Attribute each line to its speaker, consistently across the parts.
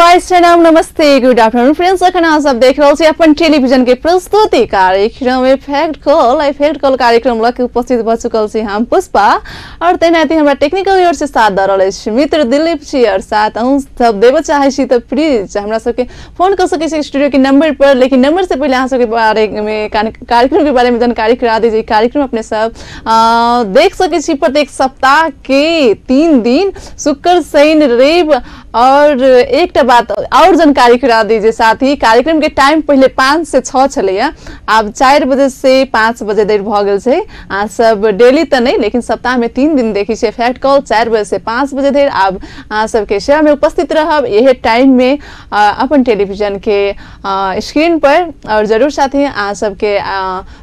Speaker 1: हाय सलाम नमस्ते good afternoon friends अखन अहाँ सब देख रहल छी अपन टेलीविजन के प्रस्तुति कार्यक्रम इफेक्ट कॉल कार्यक्रम लग उपस्थित भ चुकल छी हम पुष्पा और तैनाती हमरा टेक्निकल ओर से साथ द रहल अछि मित्र दिलीप छी और साथ अहूँ सब देबो चाहे छी त प्लीज हमरा सबके फोन कर सकै छी स्टूडियो के नंबर पर लेकिन नंबर से पहले अहाँ सबके बारे में कार्यक्रम के बारे में जानकारी करा दीजिए। कार्यक्रम अपने सब देख सकै छी प्रत्येक सप्ताह के 3 दिन शुक्र शनि रवि और एक बात और जानकारी करा दीजिए। साथ ही कार्यक्रम के टाइम पहले 5 से 6 छलैया अब 4 बजे से 5 बजे देर भ गेल छै। आ सब डेली त नहीं लेकिन सप्ताह में 3 दिन देखी छै इफेक्ट कॉल 4 बजे से 5 बजे देर अब आ सबके सेवा में उपस्थित रहब यह टाइम में अपन टेलीविजन के स्क्रीन पर और जरूर साथ ही आ सबके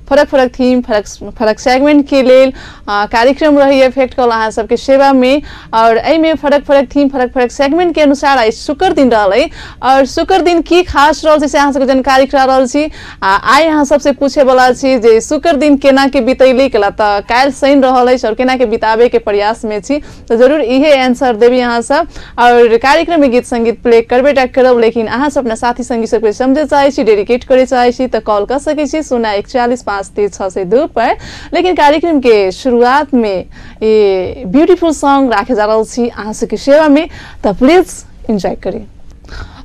Speaker 1: फरक फरक थीम फरक सेगमेंट के लेल कार्यक्रम रही इफेक्ट कॉल अहाँ सबके सेवा में और एहि में फरक फरक थीम फरक सेगमेंट के अनुसार आई शुक्र दिन रहले और शुक्र दिन की खास रहल से अहाँ सबके जानकारी करा रहल छी। आई अहाँ सबसे पूछे वाला छी जे शुक्र दिन केना के बितैली केला त काल शनि रहल अछि और केना के बिताबे के प्रयास में छी तो जरूर इहे आंसर देबी अहाँ सब और कार्यक्रम में गीत संगीत प्ले करबे टा करब लेकिन अहाँ सब अपना साथी संगी सबके समझे चाहे छी डेडिकेट करे चाहे छी तो कॉल कर सकै छी 041453602 पर। लेकिन कार्यक्रम के शुरुआत में ये ब्यूटीफुल सॉन्ग राखे जा रहल छी अहाँ सबके सेवा में तो प्लीज एंजॉय करिए।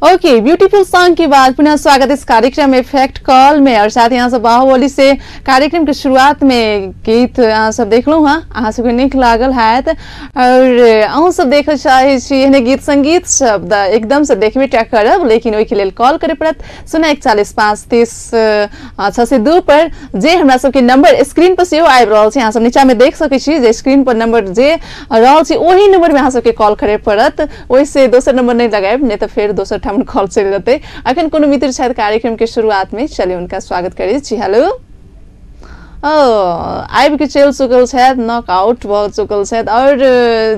Speaker 1: ओके ब्यूटीफुल सॉन्ग के बाद पुनः स्वागत इस कार्यक्रम इफेक्ट कॉल में और साथ ही यहाँ सब बाहुबली से कार्यक्रम के शुरुआत में गीत अहाँ सब देखलू हाँ अहाँ सबके नीक लागल हैत और अहूँ सब देख चाहे छी गीत संगीत शब्द एकदम से देखबे टा करब लेकिन ओहि के लेल कॉल करे पड़त 041453602 पर जे हमरा सबके नंबर स्क्रीन पर सेहो आबि रहल छै अहाँ सब नीचा में देख सकै छी जे स्क्रीन पर नंबर जे रहल छै ओही नंबर में अहाँ सबके कॉल करे पड़त ओहिसे दोसर नंबर नहीं लगाएब नहीं तो फिर दोसर कॉल चल जाते। अखन कोनो मित्र शायद कार्यक्रम के शुरुआत में चलिए उनका स्वागत करिए जी। हेलो आबि के चल चुकल है नॉकआउट भ चुकल है और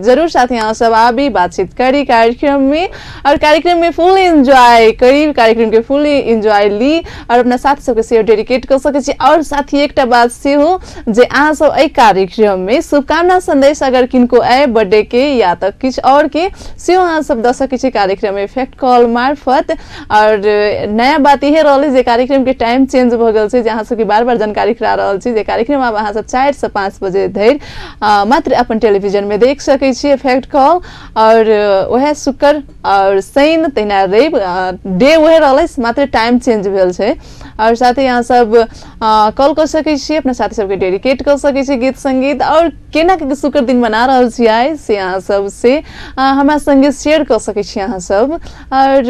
Speaker 1: जरूर साथ यहाँ सब आबी बातचीत करी कार्यक्रम में और कार्यक्रम में फुल एंजॉय करी कार्यक्रम के फुल एंजॉय ली और अपना साथी सबके सेहो डेडिकेट कर सके छी। और साथ ही एक बात से हो जे अहाँ सब ए कार्यक्रम में शुभकामना संदेश अगर किनको आए बर्थडे के या तो किछ और के सेहो अहाँ सब द सके छी कार्यक्रम में इफेक्ट कॉल मार्फत। और नया बात यह रहल जे कार्यक्रम के टाइम चेंज भ गेल छै जे अहाँ सबके बार बार जानकारी करा रहल छी जे कार्यक्रम अब अहाँ सब 4 से 5 बजे धरि मात्र अपन टेलीविजन में देख सकै छी इफेक्ट कॉल और वह शुक्र और शनि तहिना रवि डे वह रहल मात्र टाइम चेंज भेल छै। और साथ ही यहाँ सब कॉल कर सकै छी अपना साथी सबके डेडिकेट कर सकै छी गीत संगीत और केना के शुक्र दिन मना रहल छी आइ से अहाँ सब से हमरा संगे शेयर कर सकै छी अहाँ सब। और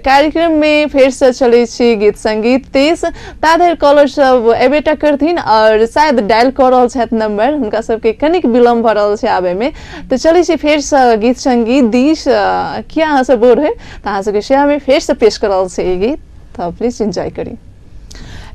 Speaker 1: कार्यक्रम में फिर से चले छी गीत संगीत तेज ताधर कॉलर सब एबेटा करथिन और शायद डायल कर रहल छथि नंबर हुनका सबके कनिक विलम्ब भ रहल छै आबे में तो चले छी फिर से गीत संगीत दिश क्या अहाँ सब बोल है तो अहाँ सबके सेवा में फिर से पेश कर रहल छै ई गीत तो प्लीज एंजॉय करी।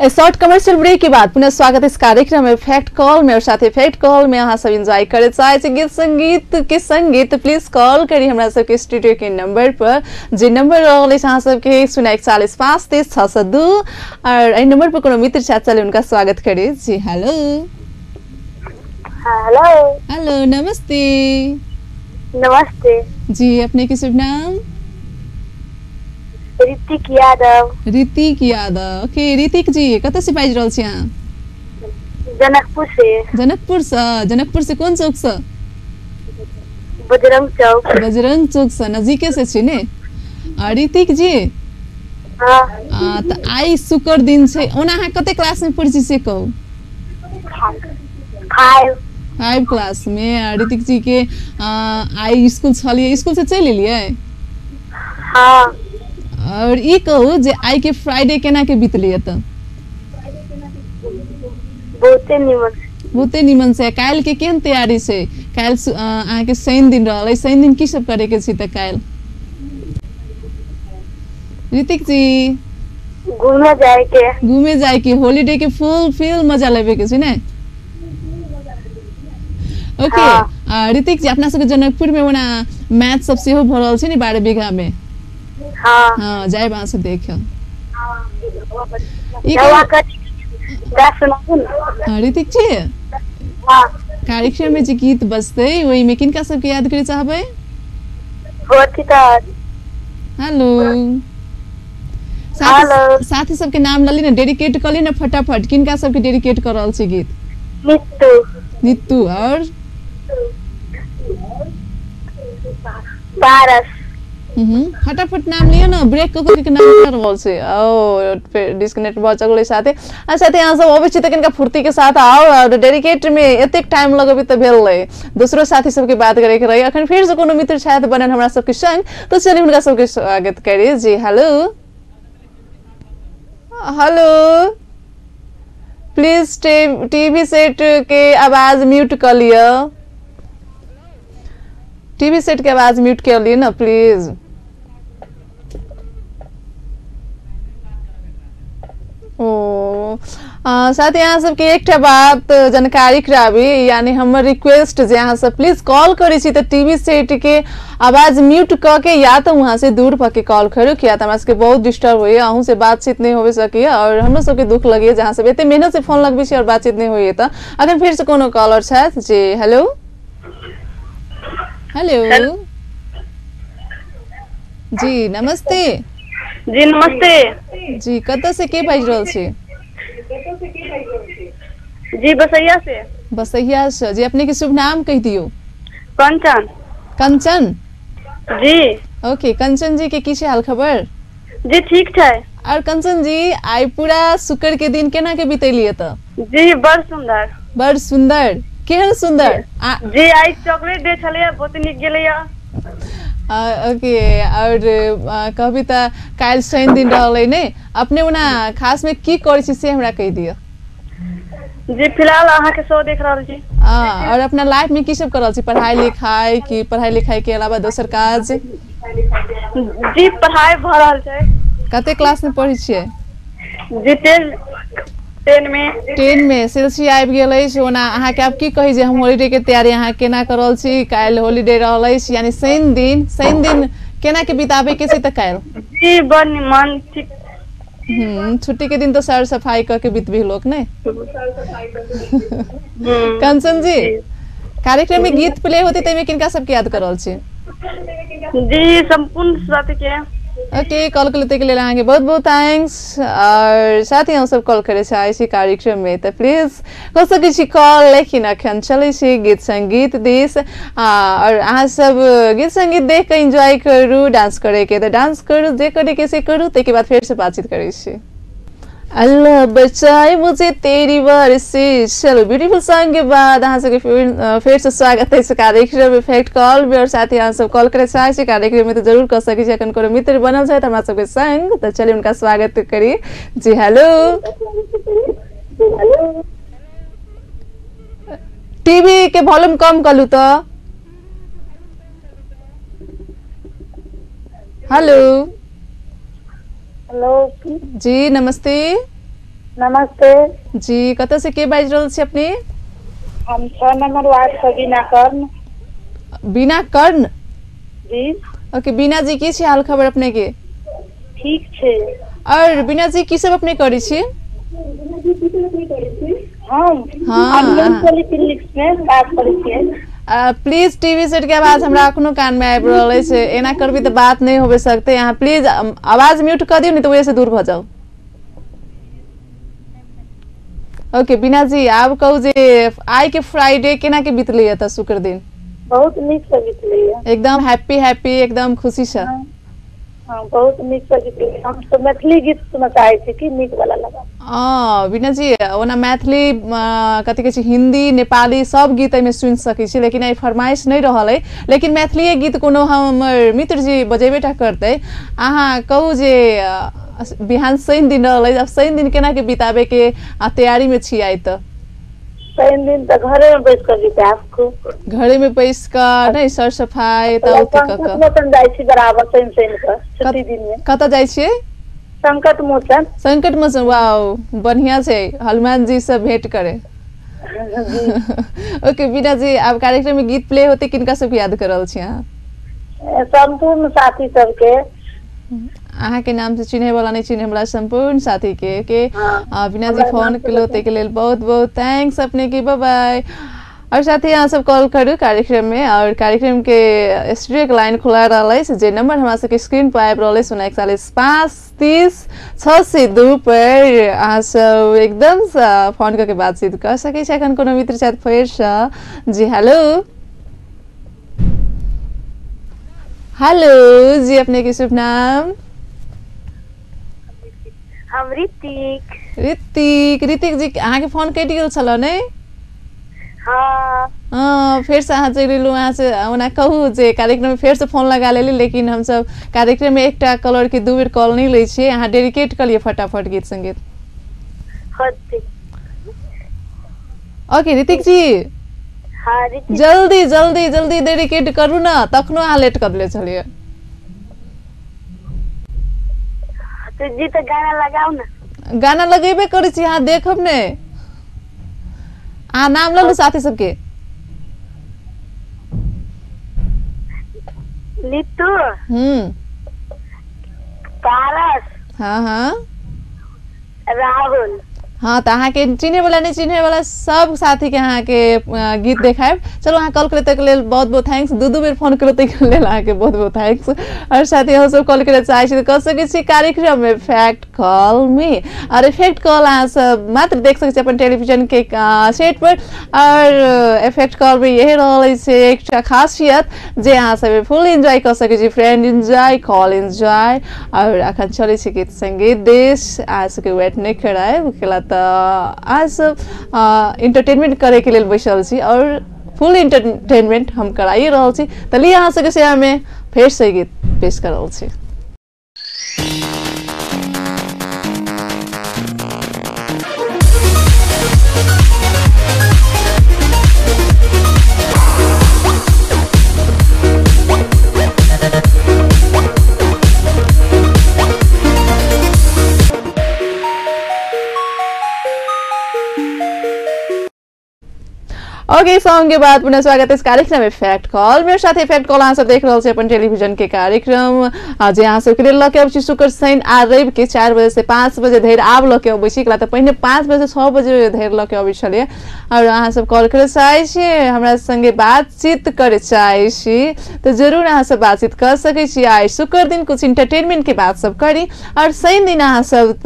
Speaker 1: ए शॉर्ट कमर्शियल ब्रेक के बाद पुनः स्वागत इस कार्यक्रम में इफेक्ट कॉल में और साथ इफेक्ट कॉल में अहाँ सब एंजॉय करे चाहे छी गीत संगीत के संगीत प्लीज कॉल करी हमरा सबके स्टूडियो के नंबर पर जे नंबर रहल अछि अहाँ सबके 041453602 और ए नंबर पर कोनो मित्र साथ चले उनका स्वागत करी जी। हेलो
Speaker 2: हेलो
Speaker 1: हेलो नमस्ते
Speaker 2: नमस्ते जी
Speaker 1: अपने के शुभ नाम
Speaker 2: ऋतिक यादव।
Speaker 1: ऋतिक यादव ओके ऋतिक जी कतऽ से बाजि रहल छी अहाँ? जनकपुर से कोन चौक से? बजरंग चौक से नजदीके से छी ने। ऋतिक जी हाँ तो आई शुक्र दिन छै ओना अहाँ कते क्लास में पढ़ै छी से कहू? 5 क्लास में। ऋतिक जी के आई स्कूल छलिए स्कूल से चलि एलिए?
Speaker 2: हाँ।
Speaker 1: और ई कहू जे आई के फ्राइडे केना के बीतलिए त? बहुते निमन से। काल के केहन तैयारी छै? काल अहाँ के शनि दिन रहल शनि दिन की सब करे के छै त काल? ऋतिक जी घूमे जाए के हॉलिडे के फुल मजा लेबे के छै ने। ओके ऋतिक जी अपना सबके जनकपुर में ओना मैच सब सेहो भ रहल छै ने 12 बीघा में। हाँ जाए वहां से देख ऋतिक जी कार्यक्रम में जे गीत बजते वही में किनका सबके याद करे चाहबे? हेलो
Speaker 2: हेलो
Speaker 1: साथी सबके नाम लली ना, डेडिकेट कली ना फटाफट। किनका सबके डेडिकेट कर रहल छी गीत? नीतू और
Speaker 2: पारस।
Speaker 1: फटाफट नाम लियो ना, ब्रेक को के नाम कर रहल छी। ओ फिर डिस्कनेक्ट भ चगले साथे। अच्छा ते यहाँ सब अबै छी त किनका फुर्ती के साथ आओ, और डेडिकेट में एतेक टाइम लगबे त भेल लै। दूसरो साथी सबके बात करे के रही। अखन फिर से कोनो मित्र शायद बनन हमरा सबके संग, तो चलिए उनका सबके स्वागत करी जी। Hello hello, please TV set के आवाज म्यूट कर लियो। टीवी सेट के आवाज म्यूट कर लिए ना प्लीज। साथ यहाँ सबके एक बात जानकारी कराबी, यानी हमर रिक्वेस्ट जे यहाँ सब प्लीज कॉल करी छी तो टीवी सेट के आवाज म्यूट क के या तो वहां से दूर पके कॉल करू, किया तो हमरा सबके बहुत डिस्टर्ब होइए, अहूँ से बातचीत नहीं हो सके और हमरो सबके दुख लगे जहाँ सब एते मेहनत से फोन लगबे छी और बातचीत नहीं होइए। तो अगर फिर से कोनो कॉलर छथि जी। हेलो हेलो जी नमस्ते।
Speaker 2: जी नमस्ते
Speaker 1: जी, कत से के बाजि रहल छी?
Speaker 2: जी बसैया से।
Speaker 1: बसैया से जी, अपने के शुभ नाम कह दियो।
Speaker 2: कंचन।
Speaker 1: कंचन
Speaker 2: जी।
Speaker 1: ओके कंचन जी के की हाल खबर?
Speaker 2: जी ठीक है।
Speaker 1: और कंचन जी आई पूरा शुक्र के दिन केना के बितेलिए? त
Speaker 2: जी बड़ सुंदर।
Speaker 1: बड़ सुंदर, केहन सुंदर?
Speaker 2: जी आई चॉकलेट डे छले, बहुत निक गेलैया।
Speaker 1: ओके, और कहबी त काल शनि दिन रहलै ने, अपने उना खास में की करै छी से हमरा कह दियो।
Speaker 2: जी फिलहाल अहाँ के शो देख रहल छी।
Speaker 1: और अपना लाइफ में की सब कर रहल छी? पढ़ाई लिखाई की पढ़ाई लिखाई के अलावा दोसर काज?
Speaker 2: जी पढ़ाई भ रहल छै।
Speaker 1: कते क्लास में पढ़ी छियै?
Speaker 2: जी 10 में
Speaker 1: सेल्सी आबि गेल अछि। ओना अहाँ के आब की कही जे हम हॉलिडे के तैयारी अहाँ केना कर रहल छी? काल्हि हॉलिडे रहल अछि, यानी शनि दिन केना के बिताबे के छै? त काल्हि
Speaker 2: जी बड़ मन ठीक।
Speaker 1: छुट्टी के दिन तो सर सफाई करके बीतबी लोग ने। कंचन जी कार्यक्रम में गीत प्ले होते तमे किनका सबके याद कर रहल छी?
Speaker 2: जी संपूर्ण साथी के।
Speaker 1: ओके, कॉल करते के लिए आगे बहुत बहुत थैंक्स। और साथ ही हम सब कॉल करे इसी कार्यक्रम में तो प्लीज हो सके कॉल, लेकिन अखन चले गीत संगीत दिस। और अहाँ सब गीत संगीत देख के एंजॉय करू, डांस करे के तो डांस करू, जे करे के से करू, ते के बाद फिर से बातचीत करे छी। अल्लाह बचाए मुझे तेरी बारिश। चलो ब्यूटीफुल सॉन्ग के बाद अहाँ सबके फिर से स्वागत है इस कार्यक्रम इफेक्ट कॉल में। और साथ ही अहाँ सब कॉल करे चाहे कार्यक्रम में तो जरूर कर सके छी। अखन कोनो मित्र बनल छै हमरा सबके संग, तो चलिए उनका स्वागत करी जी। हेलो, टीवी के वॉल्यूम कम कर लू तो। हेलो
Speaker 2: हेलो
Speaker 1: जी नमस्ते।
Speaker 2: नमस्ते
Speaker 1: जी, कत से के बाजि रहल छी अपने?
Speaker 2: हम 6 नंबर वार्ड से बीना कर्ण।
Speaker 1: बीना कर्ण
Speaker 2: जी।
Speaker 1: ओके बीना जी, की हाल खबर अपने के?
Speaker 2: ठीक छे।
Speaker 1: और बीना जी की सब अपने करी छी? प्लीज टीवी सेट के आवाज हमरा अखनो कान में आबि रहल छै, एना करबी तो बात नहीं हो सकते। यहाँ प्लीज आवाज म्यूट कर दियो, नहीं तो वजह से दूर भ जाओ। ओके बीना जी, आप कहू जे आई के फ्राइडे केना के बीतलै त शुक्र दिन?
Speaker 2: बहुत नीक से बीतलै,
Speaker 1: एकदम हैप्पी एकदम खुशी से।
Speaker 2: हाँ बहुत नीक से बीतलै। हम तो मैथिली गीत सुनना चाहे छी कि नीक वाला लगा।
Speaker 1: बीना जी ओना मैथिली कथी कहै छै, हिंदी नेपाली सब गीत में सुन सकै छी, लेकिन आई फरमाइश नहीं रहल है। लेकिन मैथिली गीत कोनो हमर मित्र जी बजेबेटा करते। अहाँ कहू जे बिहान शनि दिन रहल, अब शनि दिन केना के बिताबे के तैयारी में छी? आई तो
Speaker 2: शनि दिन तो घरे में बैस कर बिताब,
Speaker 1: घरे में बैस कर नहीं सर सफाई त
Speaker 2: जाय छी बराबर शनि का छुट्टी दिन में। कत
Speaker 1: जाय छियै?
Speaker 2: संकट मोचन।
Speaker 1: संकट मोचन, वाओ बढ़िया छै, हनुमान जी से भेंट करे। ओके बीना जी, अब कार्यक्रम में गीत प्ले होते किनका सब याद कर रहल छी अहाँ?
Speaker 2: संपूर्ण साथी सबके।
Speaker 1: अहाँ के नाम से चिन्हे वाला नहीं चिन्हे वाला संपूर्ण साथी के बीना जी फोन के लिए बहुत बहुत थैंक्स अपने की, बाय बाय। और साथ ही यहाँ सब कॉल करू कार्यक्रम में और कार्यक्रम के स्टूडियो के लाइन खुला रहा जे नंबर हमारा सबके स्क्रीन पर आब रहा 0414530 पर अहाँ सब एकदम फोन करके बातचीत कर सके अखन कोनो मित्र साथ फेर जी हेलो हेलो जी अपने के शुभ नाम
Speaker 2: हम ऋतिक
Speaker 1: जी अहाँ के फोन कटि गेल छल ने
Speaker 2: हाँ
Speaker 1: फिर से अहाँ चलि एलू अहाँ से ओना कहू जे कार्यक्रम में फिर से फोन लगा लेली लेकिन हम सब कार्यक्रम में एकटा कलर के 2 बेर कॉल नहीं लै छियै अहाँ डेडिकेट कर लिए फटाफट गीत संगीत ओके ऋतिक जी
Speaker 2: हाँ ऋतिक
Speaker 1: जल्दी जल्दी जल्दी डेडिकेट करू ना तखनो अहाँ लेट कर ले छलिए
Speaker 2: तो जी तो गाना लगाओ ना
Speaker 1: गाना लगेबे करै छी अहाँ देखब ने अहाँ नाम ललू साथी सबके
Speaker 2: नीतू पारस
Speaker 1: हाँ
Speaker 2: राहुल
Speaker 1: हाँ तो अहाँ के चिन्हे वाला नहीं चिन्हे वाला सब साथी के अहाँ के गीत देखाएब चलो अहाँ कॉल करे तक लेल बहुत बहुत थैंक्स 2 बेर फोन करे तक लेल अहाँ के बहुत बहुत थैंक्स और साथी हम सब कॉल करे चाहे छी तो कर सके छी कार्यक्रम में फैक्ट कॉल मी और इफेक्ट कॉल अहाँ सब मात्र देख सके छी अपन टेलीविजन के सेट पर और इफेक्ट कॉल में यही रहल छै एकटा खासियत जे अहाँ सब फुल एंजॉय कर सके छी फ्रेंड एंजॉय कॉल एंजॉय और अखन चले छी गीत संगीत देश आज के वेट नहीं कराए केला तो आज इंटरटेनमेंट करे के लिए बैसल छी और फुल इंटरटेनमेंट हम कराई रहल छी तो लिए अहाँ सबके सेवा में फेर से गीत पेश कर रहल छी ओके सॉन्ग के बाद पुनः स्वागत है इस कार्यक्रम में फैक्ट कॉल मेरे साथ फैक्ट कॉल अहाँ सब देख रहे हैं अपन टेलीविजन के कार्यक्रम जे अहाँ सब के लेल लके अब शुक्र शनि आ रवि के 4 बजे से 5 बजे धरि आब लके अबै छी तो पहिने 5 बजे से 6 बजे धरि लके अबै छलिए और अहाँ सब कॉल करे चाहे छी हमरा संगे बातचीत करे चाहे छी तो जरूर अहाँ सब बातचीत कर सके छी आज शुक्र दिन कुछ इंटरटेनमेंट के बात सब करी और शनि दिन अहाँ सब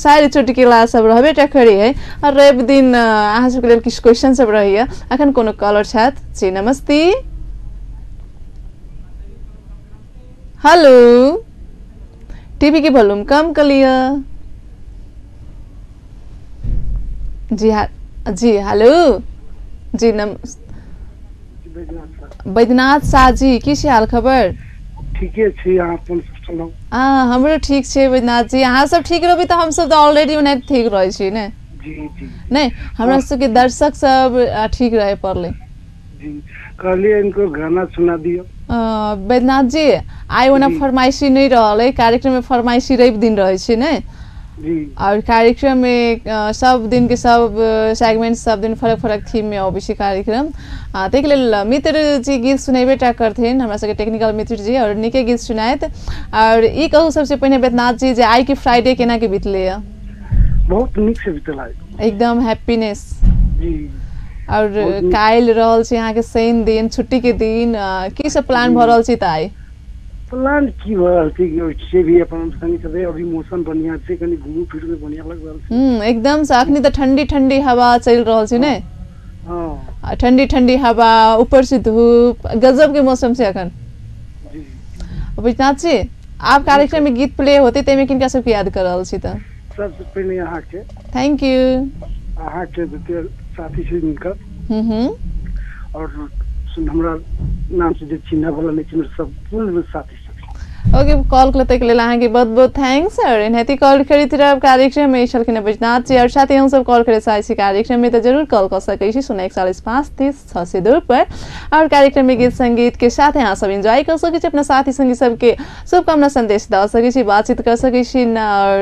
Speaker 1: सारी चुटकीला सब रहबे टा करी है और रवि दिन अहाँ सब के लेल किछ क्वेश्चन सब रही अखन कोनो कॉलर छथि जी नमस्ते हेलो टीवी के वॉल्यूम कम कर लिया जी हेलो जी बैद्यनाथ शाह जी की हाल खबर
Speaker 3: ठीके छै अहाँ अपन सुनाउ
Speaker 1: हमरो ठीक छै बैद्यनाथ जी अहाँ सब ठीक रहबी तो हम सब तो ऑलरेडी ओने ठीक रहै छी ने
Speaker 3: जी जी
Speaker 1: नहीं हमरा सबके दर्शक सब ठीक रहे पड़ले
Speaker 3: जी कहलिए इनको गाना सुना दियो
Speaker 1: बैद्यनाथ जी आई ओना फरमाइशी नहीं रहल कार्यक्रम में फरमाइशी रवि दिन रहे छै ने
Speaker 3: जी और
Speaker 1: कार्यक्रम में सब दिन के सब सेगमेंट सब दिन फरक फरक थीम में अबै छै कार्यक्रम ताहि लेल मित्र जी गीत सुनेबे टा करथिन हमरा सबके टेक्निकल मित्र जी और नीके गीत सुनाइत और ई कहू सबसे पहिने बैद्यनाथ जी जे आई के फ्राइडे केना के बीतले
Speaker 3: बहुत नीक से बीतला
Speaker 1: एकदम हैप्पीनेस
Speaker 3: जी
Speaker 1: और काल रहल छै यहाँ के शनि दिन छुट्टी के दिन की सब प्लान भ रहल छै त आई
Speaker 3: प्लान की भ रहल छै से भी अपन संगी सबे अभी मौसम बढ़िया छै कनी घूम फिर में बढ़िया लग रहल छै
Speaker 1: एकदम से अखनी त ठंडी ठंडी हवा चल रहल छै ने हां ठंडी ठंडी हवा ऊपर से धूप गजब के मौसम छै अखन
Speaker 3: जी
Speaker 1: बैद्यनाथ जी आप कार्यक्रम में गीत प्ले होते ते में किनका सब याद कर रहल छी त
Speaker 3: सबसे पहले यहाँ के
Speaker 1: थैंक यू
Speaker 3: अहाँ के जते साथी छी मिलकर और हमरा नाम से जे चिन्ह वाला नहीं चिन्ह सब पूर्ण साथी
Speaker 1: ओके कॉल करते के लिए अहाँ के बहुत बहुत थैंक्स और एनाहिते कॉल करी रह कार्यक्रम में छलखिन बैद्यनाथ जी और साथ ही हम सब कॉल करे चाहे छी कार्यक्रम में तो जरूर कॉल कर सकै छी 0414530 पर और कार्यक्रम में गीत संगीत के साथ अहाँ सब एंजॉय कर सकै छी अपना साथी संगी सबके शुभकामना संदेश द सकै छी बातचीत कर सकै छी और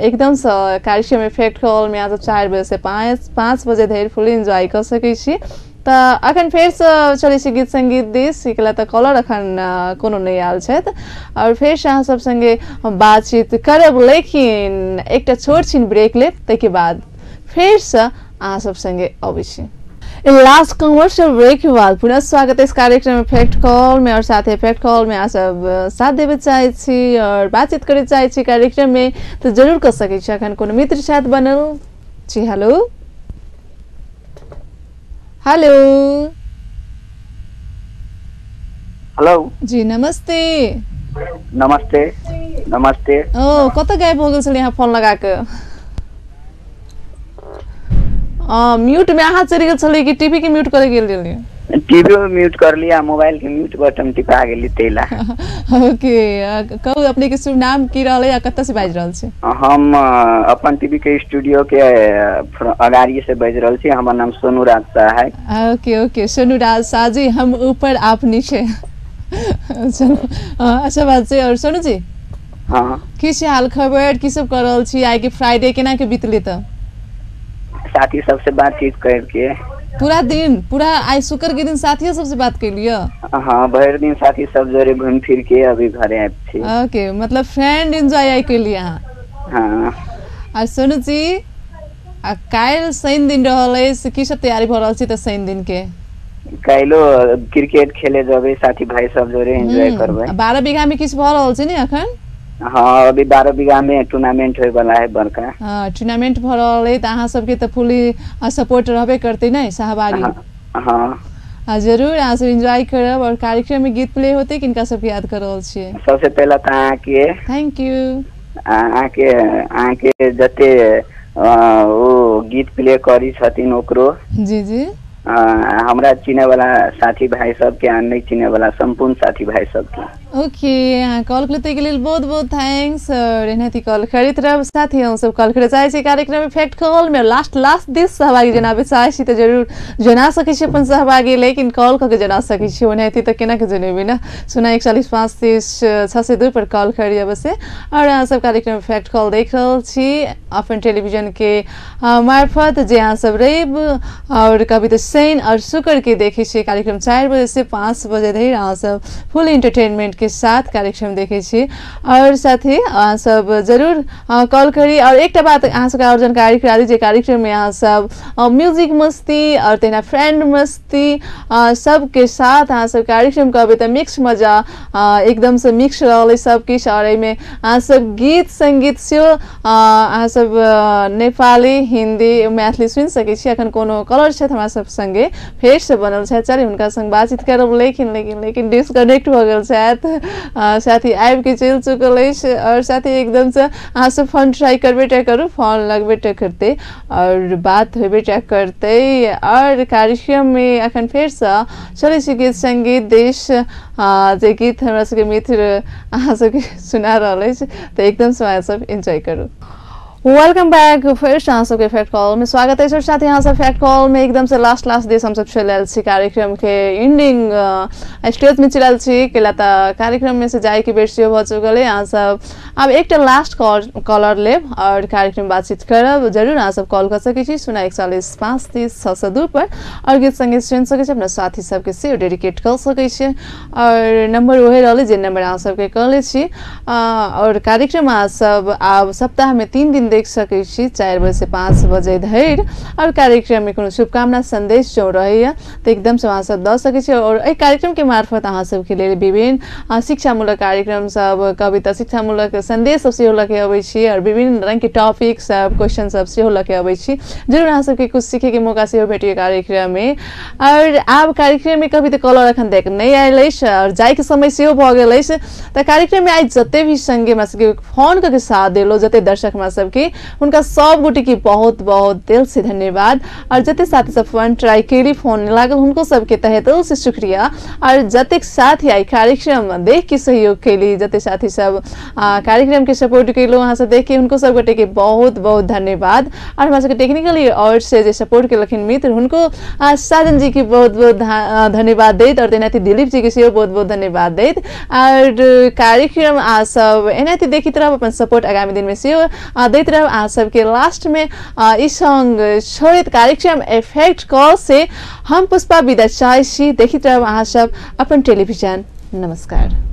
Speaker 1: एकदम से कार्यक्रम में फैक्ट कॉल में आज 4 बजे से 5 बजे धरि फुल एंजॉय कर सकै छी तो अखन फेर से चले छी गीत संगीत देश सिकला तो कॉलर अखन कोनो नहीं आयल छथि और फेर से अहाँ सब संगे बातचीत करब लेकिन एकटा छोट छिन ब्रेक लेब ताहि के बाद फेर से अहाँ सब संगे अबै छी। लास्ट कमर्शियल ब्रेक के बाद पुनः स्वागत है इस कार्यक्रम इफेक्ट कॉल में और साथ ही इफेक्ट कॉल में आप सब साथ देवे चाहे छी और बातचीत करे चाहे छी कार्यक्रम में तो जरूर कर सके छी अखन कोनो मित्र साथ बनल जी। हेलो हेलो
Speaker 4: हेलो
Speaker 1: जी नमस्ते।
Speaker 4: नमस्ते नमस्ते।
Speaker 1: ओ कत गायब हो गेल छल यहाँ फोन लगा के? म्यूट में अहाँ चली गेल छली कि टीवी के म्यूट करे गेल रही?
Speaker 4: टीवी में म्यूट कर लिया, मोबाइल के म्यूट बटन टिपा गेली तेला।
Speaker 1: ओके कहू अपने के शुभ नाम की रहले या कत से बाज रहल छी?
Speaker 4: हम अपन टीवी के स्टूडियो के अगाड़ी से बाज रहल छी। हमर नाम सोनू राज शाह है।
Speaker 1: ओके ओके सोनू राज शाह जी, हम ऊपर आप नीचे। चलो अच्छा बात छै। और सोनू जी
Speaker 4: हाँ
Speaker 1: की छै हाल खबर, की सब कर रहल छी? आइ के फ्राइडे केना के बीतले? त
Speaker 4: साथी सबसे बातचीत करके
Speaker 1: पूरा दिन, पूरा आज शुक्र के दिन साथियों सबसे बात कर लिया?
Speaker 4: हाँ भर दिन साथी सब जोरे घूम फिर के अभी घरे आब छी।
Speaker 1: ओके मतलब फ्रेंड एंजॉय आई के लिए?
Speaker 4: हाँ।
Speaker 1: आ सोनू जी काल शनि दिन रहल है, की सब तैयारी भ रहल छी त शनि दिन के?
Speaker 4: कालो क्रिकेट खेले जबे साथी भाई सब जोरे एंजॉय करबे।
Speaker 1: 12 बीघा में किछ भ रहल छै ने अखन?
Speaker 4: हाँ अभी 12 बीघा में टूर्नामेंट होए वाला है बड़का।
Speaker 1: हाँ टूर्नामेंट भ रहल है त अहाँ सबके त फुली सपोर्ट रहबे करते नै सहभागी?
Speaker 4: हाँ
Speaker 1: जरूर अहाँ सब एंजॉय करब। और कार्यक्रम में गीत प्ले होते किनका सबके याद कर रहल छियै?
Speaker 4: सबसे पहला त आके
Speaker 1: थैंक यू
Speaker 4: आके जते वो गीत प्ले करी छथिन ओकरो
Speaker 1: जी जी
Speaker 4: हमरा चिने वाला साथी भाई सब के, नहीं चिने वाला संपूर्ण साथी भाई सब के।
Speaker 1: ओके कॉल करते के लिए बहुत बहुत थैंक्स। और एनाहिते कॉल करैत रहब साथी, हम सब कॉल करे चाहे छी कार्यक्रम इफेक्ट कॉल में लास्ट दिस सहभागी जनाबे चाहे छी त जरूर जना सकै छी अपन सहभागी, लेकिन कॉल करके जना सकै छी ओनाहिते त केना के जनेबे ना। 0414530 पर कॉल करी अवश्य। और अहाँ सब कार्यक्रम इफेक्ट कॉल देख रहल छी अपन टेलीविजन के मार्फत, जे अहाँ सब रवि और कभी तो शनि और शुक्र के देखे छी कार्यक्रम 4 बजे से 5 बजे धरि अहाँ सब फुल एंटरटेनमेंट के साथ कार्यक्रम देखे छी। और साथ ही अहाँ सब जरूर कॉल करी। और एक बात अहाँ सबके और जानकारी करा दी, जे कार्यक्रम में अहाँ सब म्यूजिक मस्ती और तेना फ्रेंड मस्ती सबके साथ अहाँ सब कार्यक्रम कहबे त मिक्स मजा एकदम से मिक्स रहल सब किछ। और एमे अहाँ सब गीत संगीत से अहाँ सब नेपाली हिंदी मैथिली सुन सकै छी। अखन कोनो कलर छै हमरा सब संगे फेर से बनल छै, चली हुनका संग बातचीत करब, लेकिन डिस्कनेक्ट भ गेल छथि। साथी आबि के चलि चुकल अछि। और साथी एकदम से अहाँ सब फोन ट्राई करबे करू, फोन लगबे करते और बात होबे करते। और कार्यक्रम में अखन फेर से चले छी गीत संगीत देश जे गीत हमरा सबके मित्र अहाँ सबके सुना रहल अछि, तो एकदम से अहाँ सब एंजॉय करू। वेलकम बैक फिर से अहाँ सबके फैक्ट कॉल में स्वागत है। साथ ही अहाँ सब फैक्ट कॉल में एकदम से लास्ट देश हम सब चल कार्यक्रम के एंडिंग स्टेज में चल कैला कार्यक्रम में से जाए के बेर से भ चुकल है। अहाँ सब अब एक लास्ट कॉलर लेब और कार्यक्रम बातचीत करब, जरूर अहाँ सब कॉल कर सके छी 0414530 पर और गीत संगीत सुन सके छी, अपना साथी सबके से डेडिकेट कर सके छी। और नंबर वही रहले जे नंबर अहाँ सबके कहले छी। और कार्यक्रम अहाँ सब अब सप्ताह में 3 दिन देख सकै छी 4 बजे से 5 बजे धरि। और कार्यक्रम में कोनो शुभकामना संदेश जो रहे तो एकदम से वहाँ सब द सकै छी। और एहि कार्यक्रम के मार्फत अहाँ सबके लेल विभिन्न शिक्षामूलक कार्यक्रम सब, कविता शिक्षामूलक संदेश सब सेहो लके अबै छी और विभिन्न रंग के टॉपिक सब क्वेश्चन सब सेहो लके अबै छी। जरूर अहाँ सबके कुछ सीखे के मौका सेहो भेटिए कार्यक्रम में। और आब कार्यक्रम में कभी तो कॉलर अखन देख नहीं आयल अछि और जाय के समय सेहो भ गेल अछि, त कार्यक्रम में आज जते भी संगे हमरा सबके फोन करके साथ देलो, जते दर्शक हमरा सबके उनका सब गोटे की बहुत बहुत दिल से धन्यवाद। और जते साथी सब फोन ट्राई केली फोन लागल उनको सबके तहे दिल से शुक्रिया। और जते साथी आई कार्यक्रम देख के सहयोग केली, जते साथी सब कार्यक्रम के सपोर्ट केलो वहाँ से देख के उनको सब गोटे के बहुत बहुत धन्यवाद। और हमारे सबके टेक्निकली और से जो सपोर्ट के लखिन मित्र उनको साजन जी की बहुत बहुत धन्यवाद देत और तेनाती दिलीप जी के सेहो बहुत बहुत धन्यवाद देत। और कार्यक्रम आ सब एनाती देखित रहब, अपन सपोर्ट आगामी दिन में सेहो देत रहब। आ सबके लास्ट में इस सॉन्ग छोड़ित कार्यक्रम इफेक्ट कॉल से हम पुष्पा विदा चाहे छी। देखित रहब अहाँ सब अपन टेलीविजन। नमस्कार।